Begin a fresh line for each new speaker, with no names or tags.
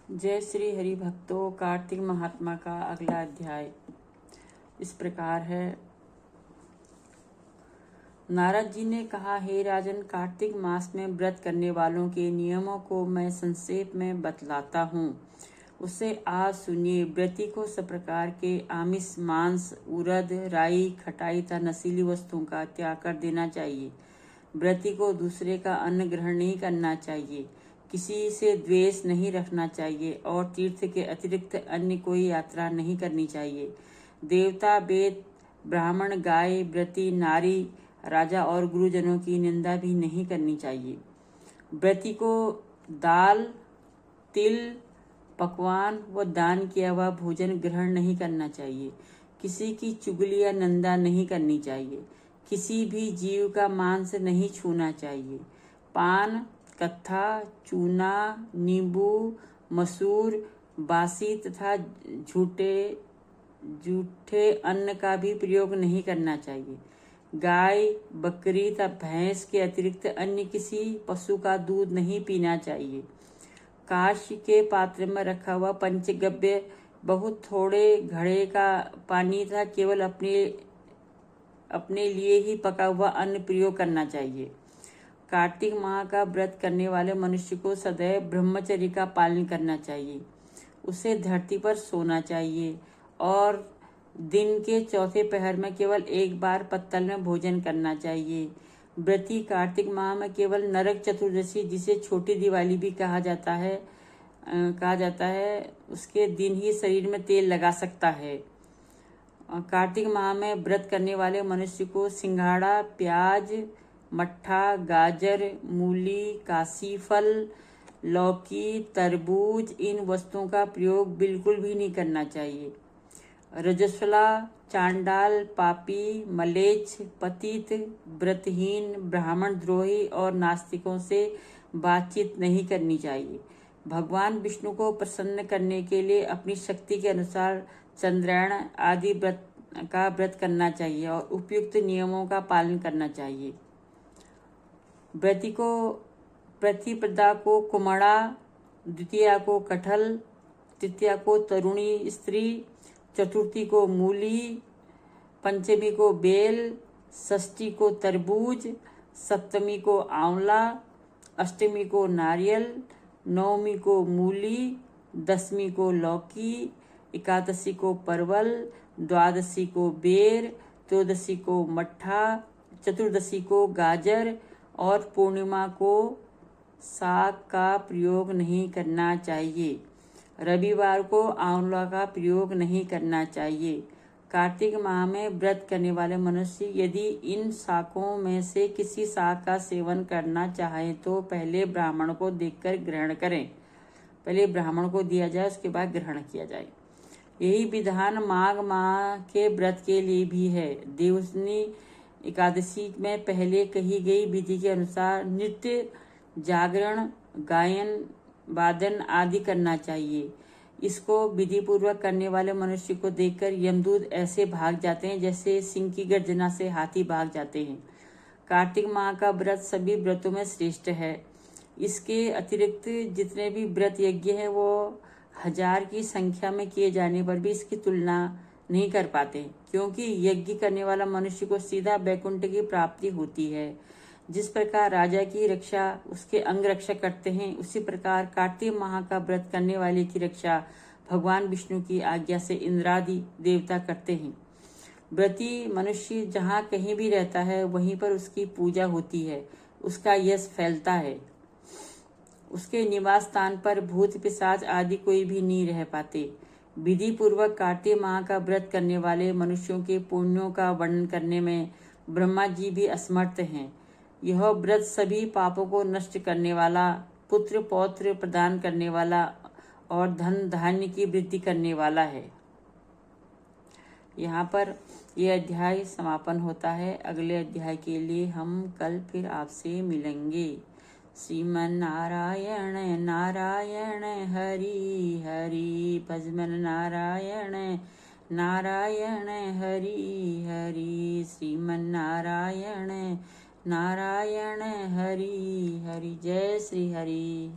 जय श्री हरि भक्तों। कार्तिक महात्मा का अगला अध्याय इस प्रकार है। नारद जी ने कहा, हे राजन, कार्तिक मास में व्रत करने वालों के नियमों को मैं संक्षेप में बतलाता हूँ, उसे आज सुनिए। व्रती को सब प्रकार के आमिष, मांस, उड़द, राई, खटाई तथा नशीली वस्तुओं का त्याग कर देना चाहिए। व्रती को दूसरे का अन्न ग्रहण नहीं करना चाहिए, किसी से द्वेष नहीं रखना चाहिए और तीर्थ के अतिरिक्त अन्य कोई यात्रा नहीं करनी चाहिए। देवता, वेद, ब्राह्मण, गाय, व्रती, नारी, राजा और गुरुजनों की निंदा भी नहीं करनी चाहिए। व्रती को दाल, तिल, पकवान व दान किया हुआ भोजन ग्रहण नहीं करना चाहिए। किसी की चुगली या निंदा नहीं करनी चाहिए। किसी भी जीव का मांस नहीं छूना चाहिए। पान, कत्था, चूना, नींबू, मसूर, बासी तथा झूठे अन्न का भी प्रयोग नहीं करना चाहिए। गाय, बकरी तथा भैंस के अतिरिक्त अन्य किसी पशु का दूध नहीं पीना चाहिए। कांच के पात्र में रखा हुआ पंचगव्य, बहुत थोड़े घड़े का पानी तथा केवल अपने लिए ही पका हुआ अन्न प्रयोग करना चाहिए। कार्तिक माह का व्रत करने वाले मनुष्य को सदैव ब्रह्मचर्य का पालन करना चाहिए। उसे धरती पर सोना चाहिए और दिन के चौथे पहर में केवल एक बार पत्तल में भोजन करना चाहिए। व्रती कार्तिक माह में केवल नरक चतुर्दशी, जिसे छोटी दिवाली भी कहा जाता है, उसके दिन ही शरीर में तेल लगा सकता है। कार्तिक माह में व्रत करने वाले मनुष्य को सिंघाड़ा, प्याज, मट्ठा, गाजर, मूली, काशी फल, लौकी, तरबूज, इन वस्तुओं का प्रयोग बिल्कुल भी नहीं करना चाहिए। रजस्वला, चांडाल, पापी, मलेच्छ, पतित, व्रतहीन, ब्राह्मण द्रोही और नास्तिकों से बातचीत नहीं करनी चाहिए। भगवान विष्णु को प्रसन्न करने के लिए अपनी शक्ति के अनुसार चंद्रायण आदि व्रत करना चाहिए और उपयुक्त नियमों का पालन करना चाहिए। व्रती को प्रतिपदा को कुमड़ा, द्वितीया को कटहल, तृतीया को तरुणी स्त्री, चतुर्थी को मूली, पंचमी को बेल, षष्ठी को तरबूज, सप्तमी को आंवला, अष्टमी को नारियल, नवमी को मूली, दसवीं को लौकी, एकादशी को परवल, द्वादशी को बेर, त्रयोदशी को मट्ठा, चतुर्दशी को गाजर और पूर्णिमा को साग का प्रयोग नहीं करना चाहिए। रविवार को आंवला का प्रयोग नहीं करना चाहिए। कार्तिक माह में व्रत करने वाले मनुष्य यदि इन शाकों में से किसी शाक का सेवन करना चाहे तो पहले ब्राह्मण को देखकर ग्रहण करें। पहले ब्राह्मण को दिया जाए, उसके बाद ग्रहण किया जाए। यही विधान माघ माह के व्रत के लिए भी है। देवशनी एकादशी में पहले कही गई विधि के अनुसार नृत्य, जागरण, गायन, वादन आदि करना चाहिए। इसको विधि पूर्वक करने वाले मनुष्य को देखकर यमदूत ऐसे भाग जाते हैं जैसे सिंह की गर्जना से हाथी भाग जाते हैं। कार्तिक माह का व्रत सभी व्रतों में श्रेष्ठ है। इसके अतिरिक्त जितने भी व्रत यज्ञ हैं वो 1000 की संख्या में किए जाने पर भी इसकी तुलना नहीं कर पाते, क्योंकि यज्ञ करने वाला मनुष्य को सीधा वैकुंठ की प्राप्ति होती है। जिस प्रकार राजा की रक्षा उसके अंग रक्षक करते हैं, उसी प्रकार कार्तिक माह का व्रत करने वाले की रक्षा भगवान विष्णु की आज्ञा से इंद्रादि देवता करते हैं। व्रती मनुष्य जहाँ कहीं भी रहता है वहीं पर उसकी पूजा होती है, उसका यश फैलता है। उसके निवास स्थान पर भूत पिशाच आदि कोई भी नहीं रह पाते। विधि पूर्वक कार्तिक माह का व्रत करने वाले मनुष्यों के पुण्यों का वर्णन करने में ब्रह्मा जी भी असमर्थ हैं। यह व्रत सभी पापों को नष्ट करने वाला, पुत्र पौत्र प्रदान करने वाला और धन धान्य की वृद्धि करने वाला है। यहाँ पर यह अध्याय समापन होता है। अगले अध्याय के लिए हम कल फिर आपसे मिलेंगे। श्रीमन नारायण नारायण हरि हरि, भजमन नारायण नारायण हरि हरि, श्रीमन नारायण नारायण हरि हरि। जय श्री हरि।